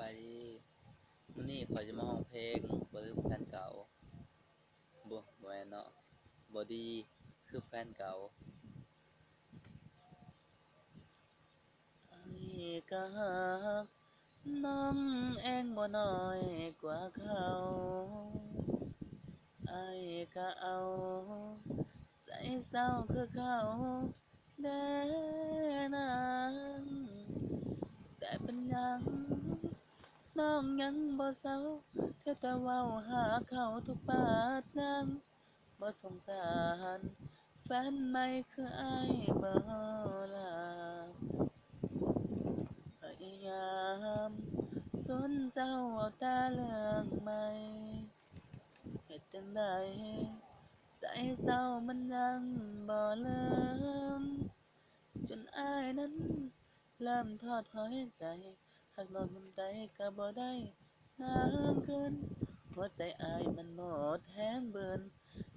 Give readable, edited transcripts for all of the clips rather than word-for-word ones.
ายดีมื้อนี้ข้อยจะมาร้องเพลงบ่ลืมแฟนเก่าบ่แม่นเนาะบ่ดีคือแฟนเก่าอ้ายก็ฮักน้องเองบ่น้อยกว่าเขาอ้ายก็เอาใจเศร้าคือเขาเด้อนางแต่เป็นหยังน้องยังบ่เซาเที่ยวแต่เว้าหาเขาทุกบาทยังบ่สงสารแฟนใหม่คืออ้ายบ่ล่ะพยายามสนเจ้าเอาแต่เรื่องใหม่เฮ็ดจั่งใดใจเศร้ามันยังบ่ลืมจนอ้ายนั้นเริ่มท้อถอยใจหากน้องทำใจก็บ่ได้นานขึ้นหัวใจอ้ายมันหมดแรงเบิด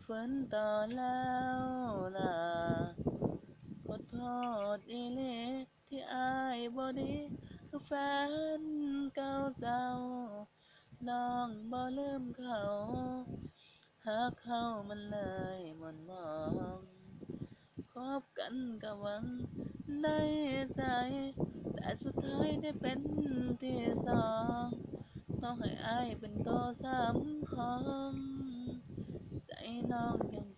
ฝืนต่อแล้วล่ะ ขอโทษอีหลีที่อายบ่ดีคือแฟนเก่าเจ้าน้องบ่ลืมเขาหากเขามันเลยหม่นหมองคบกันก็หวังได้ใจแต่สุดท้ายได้เป็นที่สองต้องให้อายเป็นตัวสำคัญใจน้องยัง